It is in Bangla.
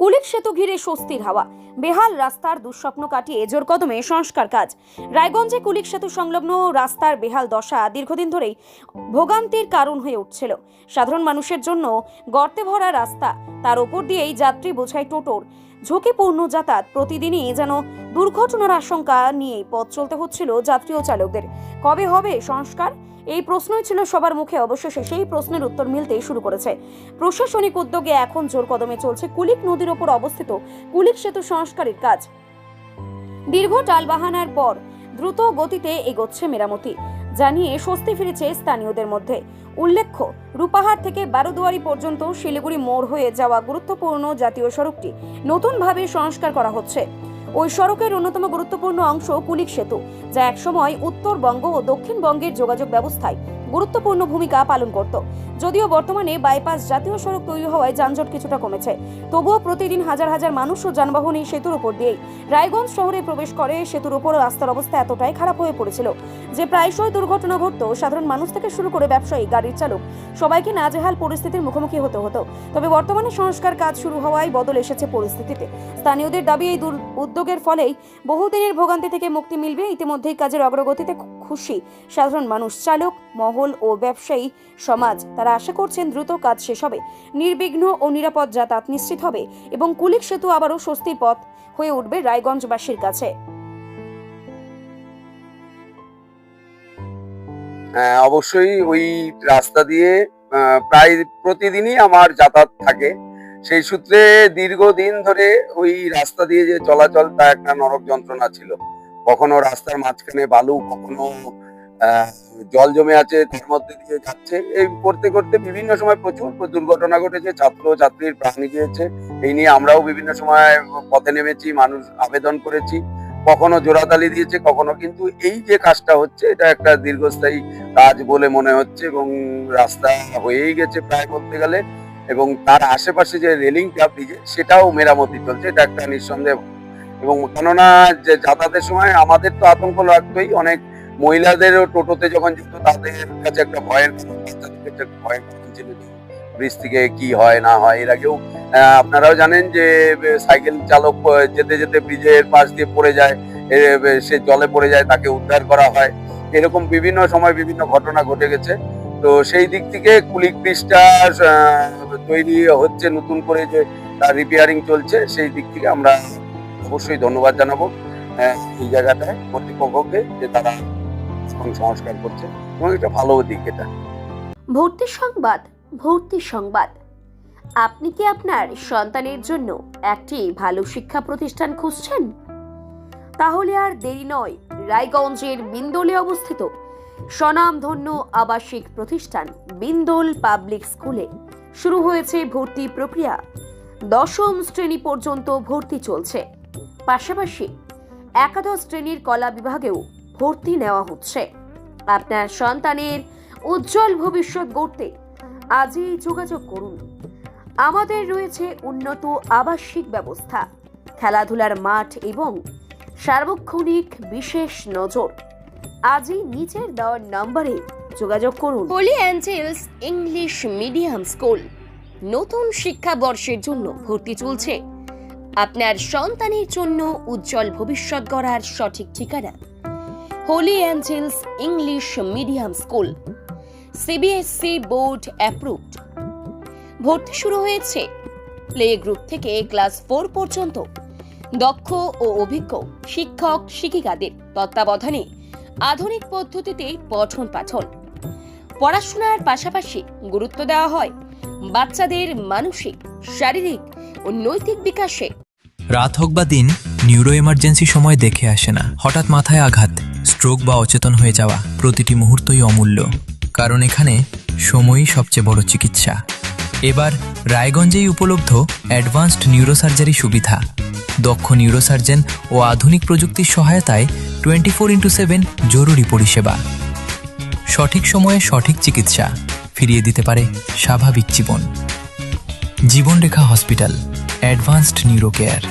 কুলিক সেতু ঘিরে স্বস্তির হাওয়া। বেহাল রাস্তার দুঃস্বপ্ন কাটিয়ে জোর কদমে সংস্কার কাজ। রায়গঞ্জে কুলিক সেতু সংলগ্ন রাস্তার বেহাল দশা দীর্ঘদিন ধরেই ভোগান্তির কারণ হয়ে উঠছিল। সাধারণ মানুষের জন্য গর্তে ভরা রাস্তা, তার উপর দিয়েই যাত্রী বোঝাই টোটোর ঝুঁকিপূর্ণ যাতায়াত। প্রতিদিনই যেন দুর্ঘটনার আশঙ্কা নিয়েই পথ চলতে হচ্ছিল যাত্রী ও চালকদের। কবে হবে সংস্কার, এই প্রশ্নই ছিল সবার মুখে। অবশেষে সেই প্রশ্নের উত্তর মিলতেই শুরু করেছে। প্রশাসনিক উদ্যোগে এখন জোর কদমে চলছে কুলিক নদীর ওপর অবস্থিত কুলিক সেতু সংস্কারের কাজ। দীর্ঘ টালবাহানার পর দ্রুত গতিতে এগোচ্ছে মেরামতি জানিয়ে স্বস্তি ফিরেছে স্থানীয়দের মধ্যে। উল্লেখ্য, রূপাহার থেকে বারোদুয়ারি পর্যন্ত শিলিগুড়ি মোড় হয়ে যাওয়া গুরুত্বপূর্ণ জাতীয় সড়কটি নতুনভাবে সংস্কার করা হচ্ছে। ওই সড়কের অন্যতম গুরুত্বপূর্ণ অংশ কুলিক সেতু, যা একসময় উত্তরবঙ্গ ও দক্ষিণবঙ্গের যোগাযোগ ব্যবস্থায় গুরুত্বপূর্ণ ভূমিকা পালন করত। যদিও বর্তমানে বাইপাস জাতীয় সড়ক তৈরি হওয়ায় যানজট কিছুটা কমেছে, তবুও প্রতিদিন হাজার হাজার মানুষ ও যানবাহন এই সেতুর উপর দিয়েই রায়গঞ্জ শহরে প্রবেশ করে। সেতুর উপর রাস্তার অবস্থা এতটাই খারাপ হয়ে পড়েছিল যে প্রায়শই দুর্ঘটনা ঘটত। সাধারণ মানুষ থেকে শুরু করে ব্যবসায়ী, গাড়ির চালক সবাইকে নাজেহাল পরিস্থিতির মুখোমুখি হতে হতো। তবে বর্তমানে সংস্কার কাজ শুরু হওয়ায় বদল এসেছে পরিস্থিতিতে। স্থানীয়দের দাবি, এই উদ্যোগের ফলেই বহুদিনের ভোগান্তি থেকে মুক্তি মিলবে। ইতিমধ্যেই কাজের অগ্রগতিতে খুশি সাধারণ মানুষ, চালক মহল ও ব্যবসায়ী সমাজ। তারা আশা করছেন দ্রুত কাজ শেষ হবে, নির্বিঘ্ন ও নিরাপদ যাতায়াত নিশ্চিত হবে এবং কুলিক সেতু আবারও স্বস্তির পথ হয়ে উঠবে রায়গঞ্জবাসীর কাছে। অবশ্যই ওই রাস্তা দিয়ে প্রায় প্রতিদিনই আমার যাতায়াত থাকে। সেই সূত্রে দীর্ঘদিন ধরে ওই রাস্তা দিয়ে যে চলাচল, তা একটা নরক যন্ত্রণা ছিল। কখনো রাস্তার মাঝখানে বালু, কখনো জল জমে আছে, তার মধ্যে দিয়ে যাচ্ছে। এই করতে করতে বিভিন্ন সময় প্রচুর দুর্ঘটনা ঘটেছে, ছাত্র ছাত্রীর প্রাণ গিয়েছে। এই নিয়ে আমরাও বিভিন্ন সময় পথে নেমেছি, মানুষ আবেদন করেছি, কখনো জোড়াতালি দিয়েছে, কখনো। কিন্তু এই যে কাজটা হচ্ছে, এটা একটা দীর্ঘস্থায়ী কাজ বলে মনে হচ্ছে এবং রাস্তা হয়েই গেছে প্রায় বলতে গেলে। এবং তার আশেপাশে যে রেলিংটা, ব্রিজে, সেটাও মেরামতি চলছে। এটা একটা নিঃসন্দেহ। এবং কেননা যে যাতায়াতের সময় আমাদের তো আতঙ্ক লাগতোই, অনেক মহিলাদেরও টোটোতে যখন যেত তাদের কাছে একটা ভয়ের ছিল, ব্রিজ থেকে কি হয় না হয়। এর আগেও আপনারাও জানেন যে সাইকেল চালক যেতে যেতে ব্রিজের পাশ দিয়ে পড়ে যায়, সে জলে পড়ে যায়, তাকে উদ্ধার করা হয়। এরকম বিভিন্ন সময় বিভিন্ন ঘটনা ঘটে গেছে। তো সেই দিক থেকে কুলিক ব্রিজটা তৈরি হচ্ছে নতুন করে, যে তার রিপেয়ারিং চলছে, সেই দিক থেকে আমরা অবশ্যই ধন্যবাদ জানাবো এই জায়গাটায় কর্তৃপক্ষকে, যে তারা সংস্কার করছে এবং এটা ভালো দিক। এটা ভর্তি সংবাদ, ভর্তি সংবাদ। আপনি কি আপনার সন্তানের জন্য একটি ভালো শিক্ষা প্রতিষ্ঠান খুঁজছেন? তাহলে আর দেরি নয়। রায়গঞ্জের বিন্দোলে অবস্থিত স্বনামধন্য আবাসিক প্রতিষ্ঠান বিন্দোল পাবলিক স্কুলে শুরু হয়েছে ভর্তি প্রক্রিয়া। 10ম শ্রেণী পর্যন্ত ভর্তি চলছে। পাশাপাশি একাদশ শ্রেণীর কলা বিভাগেও ভর্তি নেওয়া হচ্ছে। আপনার সন্তানের উজ্জ্বল ভবিষ্যৎ গড়তে আজই যোগাযোগ করুন। আমাদের রয়েছে উন্নত আবাসিক ব্যবস্থা, খেলাধুলার মাঠ এবং সার্বক্ষণিক বিশেষ নজর। আজই নিচের দেওয়া নম্বরে যোগাযোগ করুন। Holy Angels English medium school নতুন শিক্ষাবর্ষের জন্য ভর্তি চলছে। আপনার সন্তানের জন্য উজ্জ্বল ভবিষ্যৎ গড়ার সঠিক ঠিকানা Holy Angels English medium school, CBSE board approved. ভর্তি শুরু হয়েছে প্লে গ্রুপ থেকে ক্লাস 4 পর্যন্ত। দক্ষ ও অভিজ্ঞ শিক্ষক শিক্ষিকাদের তত্ত্বাবধানে আধুনিক পদ্ধতিতে পঠন পাঠন। পড়াশোনার পাশাপাশি গুরুত্ব দেওয়া হয় বাচ্চাদের মানসিক, শারীরিক ও নৈতিক বিকাশে। রাত হোক বা দিন, নিউরো এমার্জেন্সি সময় দেখে আসে না। হঠাৎ মাথায় আঘাত, স্ট্রোক বা অচেতন হয়ে যাওয়া, প্রতিটি মুহূর্তই অমূল্য। কারণ এখানে সময়ই সবচেয়ে বড় চিকিৎসা। এবার রায়গঞ্জেই উপলব্ধ অ্যাডভান্সড নিউরোসার্জারি সুবিধা। দক্ষ নিউরোসার্জন ও আধুনিক প্রযুক্তির সহায়তায় 24x7 জরুরি পরিষেবা। সঠিক সময়ে সঠিক চিকিৎসা ফিরিয়ে দিতে পারে স্বাভাবিক জীবন। জীবনরেখা হসপিটাল, অ্যাডভান্সড নিউরো কেয়ার।